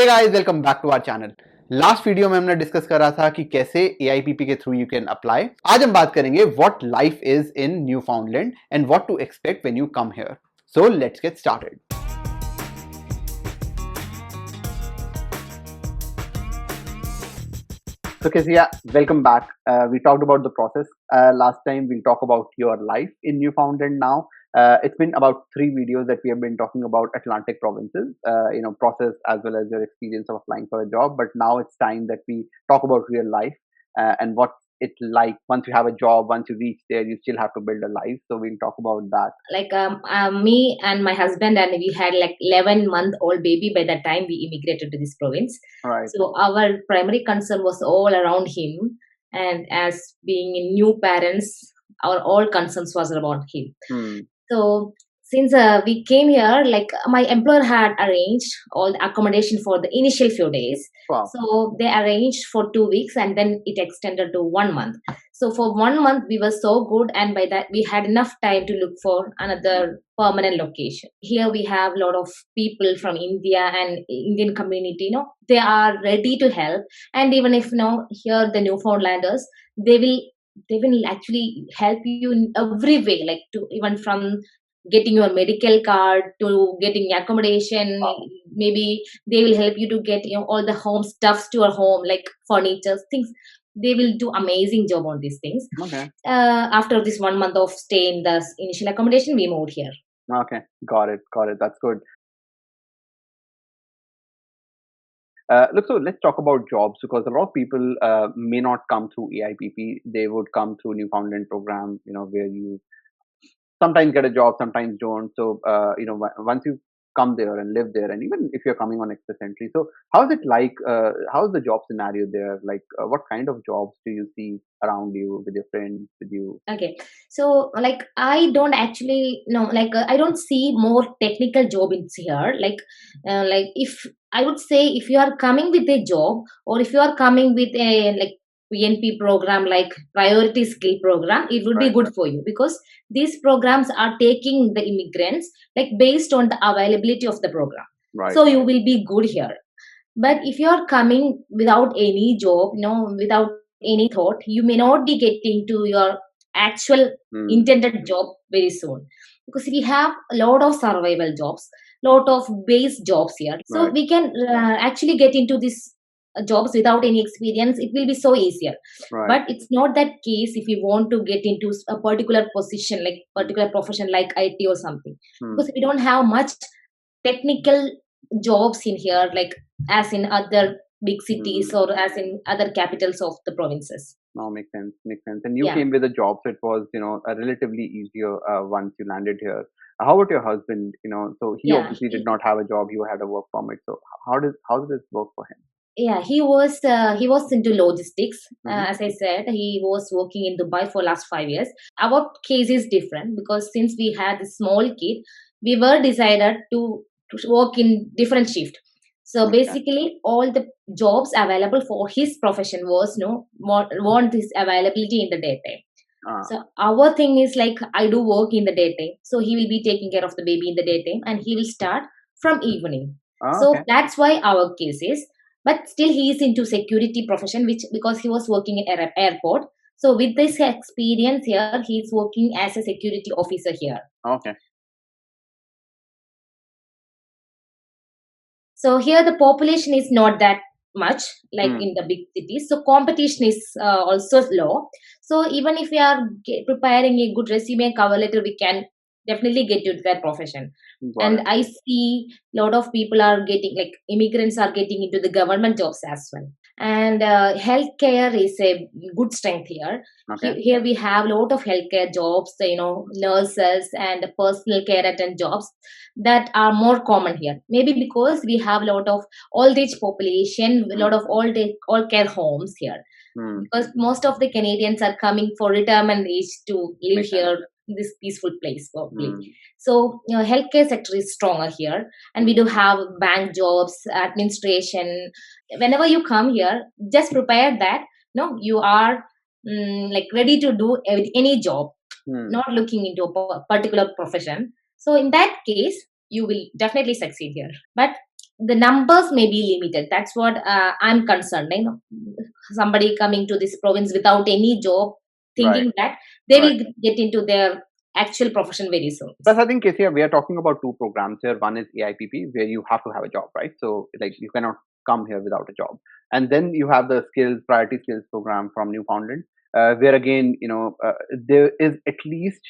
Hey guys, welcome back to our channel. Last video में हमने discuss करा था कि कैसे AIPP के थ्रू यू कैन अप्लाई. आज हम बात करेंगे what life is in Newfoundland and what to expect when you come here. So let's get started. So Kesiya, welcome back. We talked about the process last time. We'll talk about your life in Newfoundland now. It's been about 3 videos that we have been talking about Atlantic provinces, process as well as your experience of applying for a job. But now it's time that we talk about real life and what it's like once you have a job, once you reach there, you still have to build a life. So we'll talk about that. Me and my husband, and we had 11-month-old baby by the time we immigrated to this province. Right. So our primary concern was all around him, and as being new parents, our all concerns was around him. So since we came here, my employer had arranged all the accommodation for the initial few days. Wow. So they arranged for 2 weeks, and then it extended to 1 month. So for 1 month we were so good, and by that we had enough time to look for another permanent location. Here we have a lot of people from India and Indian community. They are ready to help, and even if here the Newfoundlanders, they will actually help you in every way, even from getting your medical card to getting accommodation. Maybe they will help you to get all the home stuffs to your home, like furniture things. They will do amazing job on these things. Okay. After this 1 month of stay in the initial accommodation, we moved here. Okay, got it. That's good. So let's talk about jobs, because a lot of people may not come through AIPP. They would come through Newfoundland program, where you sometimes get a job, sometimes don't. So once you come there and live there, and even if you're coming on express entry, so how's it like? How's the job scenario there? What kind of jobs do you see around you, with your friends, with you? Okay, so I don't actually know, I don't see more technical job in here. If I would say, if you are coming with a job, or if you are coming with a PNP program, like priority skill program, it would be good for you, because these programs are taking the immigrants based on the availability of the program. Right. So you will be good here. But if you are coming without any job, without any thought, you may not be getting to your actual intended job very soon, because we have a lot of survival jobs, lot of base jobs here. So Right. we can actually get into this jobs without any experience. It will be so easier. Right. But it's not that case if you want to get into a particular position, like particular profession like IT or something, because we don't have much technical jobs in here, as in other big cities or as in other capitals of the provinces. No, makes sense. And you came with a job, so it was a relatively easier once you landed here. How about your husband? So he obviously did not have a job. He had a work permit. So how did this work for him? Yeah, he was into logistics. As I said, he was working in Dubai for last 5 years. Our case is different, because since we had a small kid, we were decided to work in different shift. So basically, all the jobs available for his profession was want this availability in the daytime. So our thing is, I do work in the daytime, so he will be taking care of the baby in the daytime, and he will start from evening. So that's why our case is. But still, he is into security profession, because he was working in airport. So with this experience here, he is working as a security officer here. Okay. So here the population is not that much in the big cities. So competition is also low. So even if we are preparing a good resume cover letter, we can definitely get to that profession. And I see a lot of people are getting, immigrants are getting into the government jobs as well. And healthcare is a good strength here. Okay. Here we have a lot of healthcare jobs, nurses and personal care attendant jobs that are more common here. Maybe because we have a lot of old age population, a lot of old care homes here. Because most of the Canadians are coming for retirement age to live here, this peaceful place probably. So healthcare sector is stronger here, and we do have bank jobs, administration. Whenever you come here, just prepare that you are ready to do any job, not looking into a particular profession. So in that case, you will definitely succeed here. But the numbers may be limited. That's what I'm concerned. Somebody coming to this province without any job, Right. thinking that they Right. will get into their actual profession very soon. Plus, I think, Kesiya, we are talking about two programs here. One is AIPP, where you have to have a job, right? So, like, you cannot come here without a job. And then you have the priority skills program from Newfoundland, where again, there is at least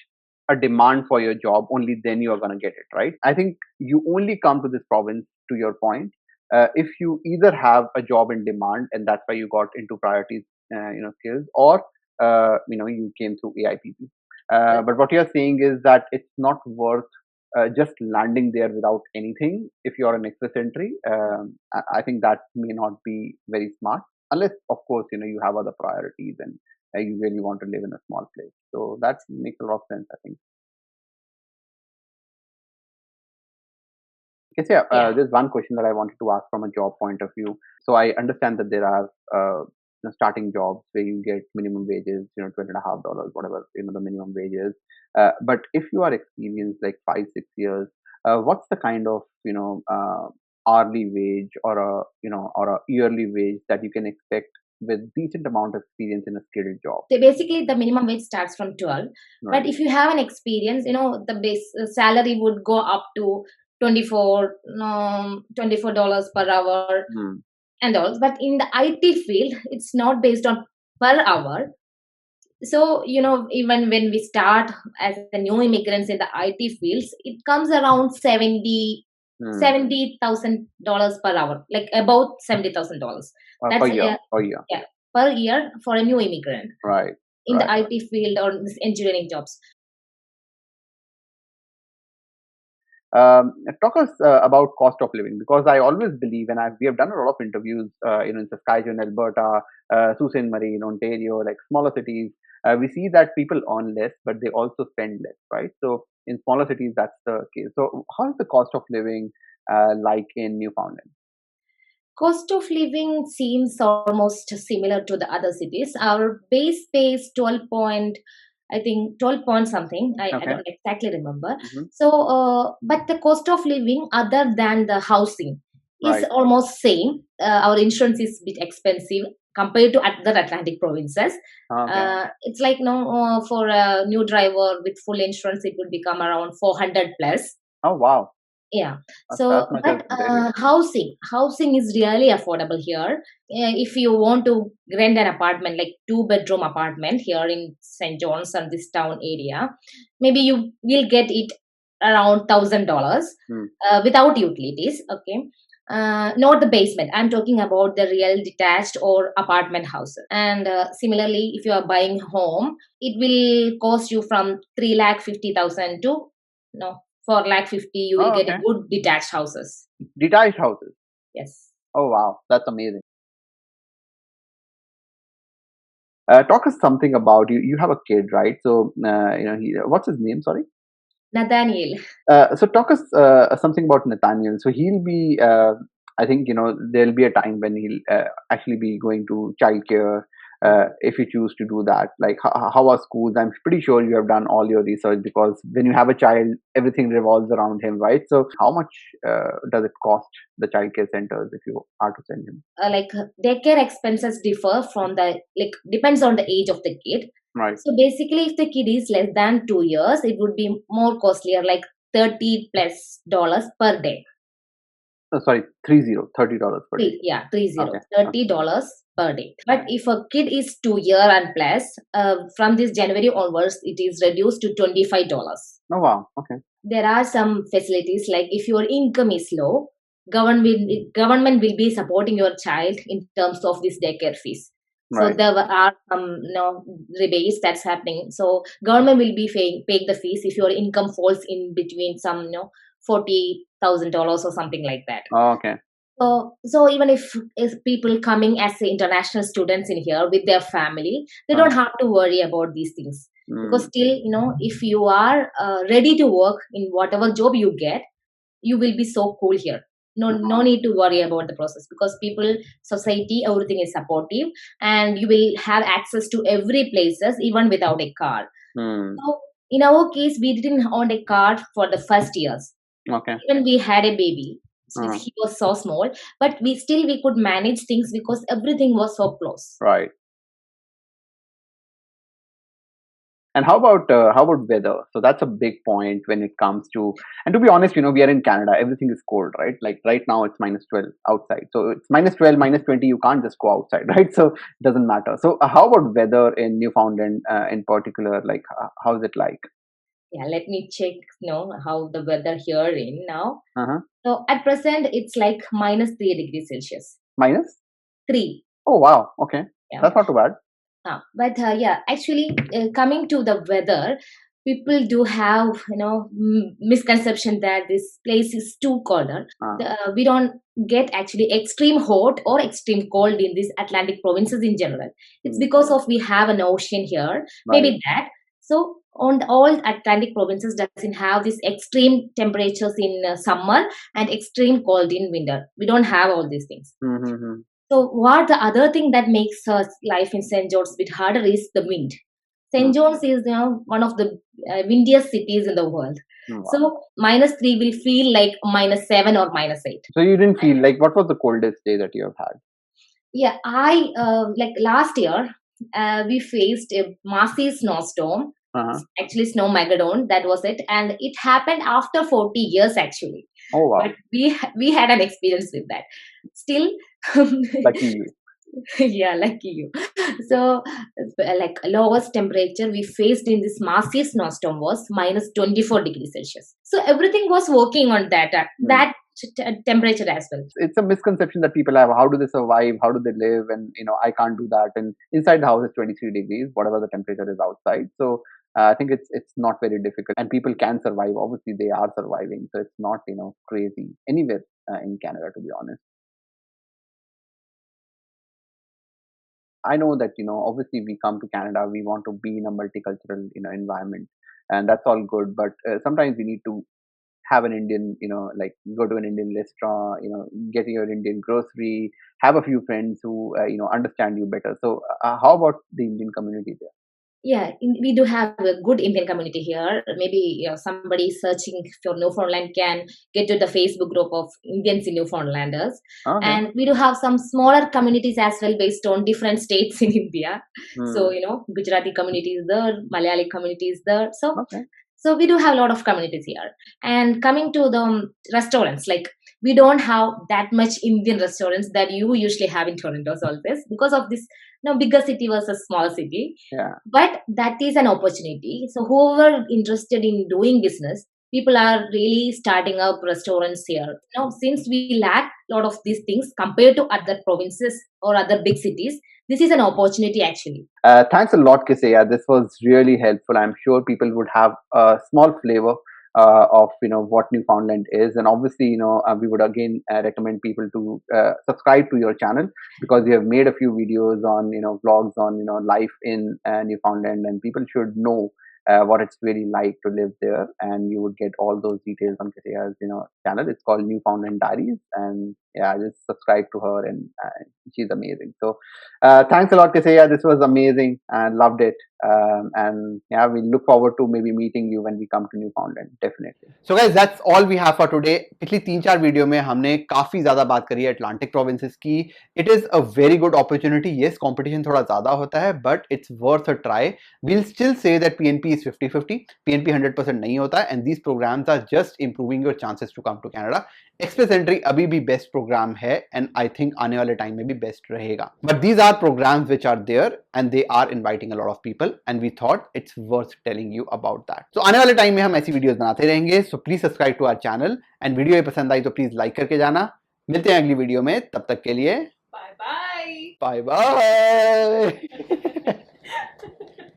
a demand for your job. Only then you are going to get it, right? I think you only come to this province, to your point, if you either have a job in demand, and that's why you got into priority, skills, or you came through AIPP. But what you're saying is that it's not worth just landing there without anything. If you're an express entry, I think that may not be very smart, unless, of course, you have other priorities and you really want to live in a small place. So that makes a lot of sense, I think. Yes, yeah. There's one question that I wanted to ask from a job point of view. So I understand that there are starting jobs where you get minimum wages, $12.50, whatever the minimum wage is. But if you are experienced like 5-6 years, what's the kind of hourly wage or a yearly wage that you can expect with decent amount of experience in a skilled job? So basically, the minimum wage starts from 12. Right. But if you have an experience, the base salary would go up to $24 per hour and all. But in the IT field, it's not based on per hour. So, even when we start as the new immigrants in the IT fields, it comes around $70,000 per hour, like about $70,000. That's per year. Yeah, per year for a new immigrant. Right. In the IT field or this engineering jobs. Talk us about cost of living, because I always believe, and we have done a lot of interviews, in Saskatchewan, Alberta, Sault Ste. Marie, in Ontario, like smaller cities. We see that people earn less, but they also spend less, right? So in smaller cities, that's the case. So how is the cost of living like in Newfoundland? Cost of living seems almost similar to the other cities. Our base pay is 12 point something. I don't exactly remember. So, but the cost of living other than the housing is almost same. Our insurance is a bit expensive compared to other Atlantic provinces. It's like for a new driver with full insurance, it would become around 400 plus. Oh, wow. Yeah. So, but housing is really affordable here. If you want to rent an apartment, like 2-bedroom apartment here in St. John's and this town area, maybe you will get it around $1,000 without utilities. Okay. Not the basement. I'm talking about the real detached or apartment houses. And similarly, if you are buying home, it will cost you from 350,000 to 450,000. You will get a good detached houses. Detached houses. Yes. Oh wow, that's amazing. Talk us something about you. You have a kid, right? So what's his name? Sorry. Nathaniel. So talk us something about Nathaniel. So he'll be, I think, there'll be a time when he'll actually be going to childcare if you choose to do that. Like, how are schools? I'm pretty sure you have done all your research, because when you have a child, everything revolves around him, right? So how much does it cost the childcare centers if you are to send him? Like daycare expenses differ from depends on the age of the kid. Right. So basically, if the kid is less than 2 years, it would be more costlier, like $30+ per day. Oh, sorry, $30 per day. Yeah, $30 per day. But if a kid is 2 year and plus, from this January onwards, it is reduced to $25. Oh wow, okay. There are some facilities, like if your income is low, government will be supporting your child in terms of this daycare fees. So there are some rebates that's happening. So government will be paying the fees if your income falls in between some $40,000 or something like that. Oh, okay. So even if people coming as international students in here with their family, they don't have to worry about these things. Because still, if you are ready to work in whatever job you get, you will be so cool here. No need to worry about the process, because society, everything is supportive, and you will have access to every places even without a car. So in our case, we didn't own a car for the first years. Okay. Even we had a baby. He was so small, but we could manage things because everything was so close. Right. And how about weather? So that's a big point when it comes to. And to be honest, we are in Canada. Everything is cold, right? Like right now, it's -12 outside. So it's -12, -20. You can't just go outside, right? So it doesn't matter. So how about weather in Newfoundland in particular? Like how's it like? Yeah, let me check. How the weather here in now. Uh-huh. So at present, it's like -3 degrees Celsius. Minus? 3. Oh wow. Okay, Yeah. that's not too bad. But yeah, actually, coming to the weather, people do have misconception that this place is too colder. We don't get actually extreme hot or extreme cold in these Atlantic provinces in general. It's because of we have an ocean here, maybe that. So on all Atlantic provinces doesn't have these extreme temperatures in summer and extreme cold in winter. We don't have all these things. Mm-hmm. So what the other thing that makes life in St. John's a bit harder is the wind. St. John's is one of the windiest cities in the world. Wow. So -3 will feel like -7 or -8. So you didn't feel like, what was the coldest day that you have had? Yeah, I like last year we faced a massive snowstorm. Actually, snow Megadon, that was it, and it happened after 40 years actually. Oh wow! But we had an experience with that. Still, lucky you. Yeah, lucky you. So, like lowest temperature we faced in this massive snowstorm was -24 degrees Celsius. So everything was working on that temperature as well. It's a misconception that people have. How do they survive? How do they live? And I can't do that. And inside the house is 23 degrees, whatever the temperature is outside. So I think it's not very difficult, and people can survive. Obviously, they are surviving. So it's not crazy anywhere in Canada, to be honest. I know that obviously we come to Canada, we want to be in a multicultural environment, and that's all good. But sometimes we need to have an Indian, like go to an Indian restaurant, get your Indian grocery, have a few friends who understand you better. So how about the Indian community there? Yeah, we do have a good Indian community here. Maybe somebody searching for Newfoundland can get to the Facebook group of Indians in Newfoundlanders. Okay. And we do have some smaller communities as well based on different states in India. So, Gujarati community is there, Malayali community is there. So, So we do have a lot of communities here. And coming to the restaurants, like we don't have that much Indian restaurants that you usually have in Toronto always because of this bigger city versus smaller city. Yeah. But that is an opportunity. So whoever interested in doing business, people are really starting up restaurants here. Since we lack a lot of these things compared to other provinces or other big cities, this is an opportunity actually. Thanks a lot, Kesiya. This was really helpful. I'm sure people would have a small flavor of what Newfoundland is, and obviously we would again recommend people to subscribe to your channel because you have made a few videos on vlogs on life in Newfoundland, and people should know what it's really like to live there, and you would get all those details on Kesiya's channel. It's called Newfoundland Diaries, and yeah, just subscribe to her, and she's amazing. So thanks a lot, Kesiya. This was amazing and loved it. And yeah, we look forward to maybe meeting you when we come to Newfoundland. Definitely. So guys, that's all we have for today. पिछली 3-4 video में हमने काफी ज्यादा बात करी है Atlantic provinces की. It is a very good opportunity. Yes, competition थोड़ा ज्यादा होता है, but it's worth a try. We'll still say that PNP is 50-50. PNP 100% नहीं होता है, and these programs are just improving your chances to come to Canada. Express Entry अभी भी best program है, and I think आने वाले time में भी best रहेगा. But these are programs which are there, and they are inviting a lot of people, and we thought it's worth telling you about that. So आने वाले time में हम ऐसी videos बनाते रहेंगे. So please subscribe to our channel, and video ये पसंद आई तो please like करके जाना. मिलते हैं अगली वीडियो में, तब तक के लिए बाय बाय.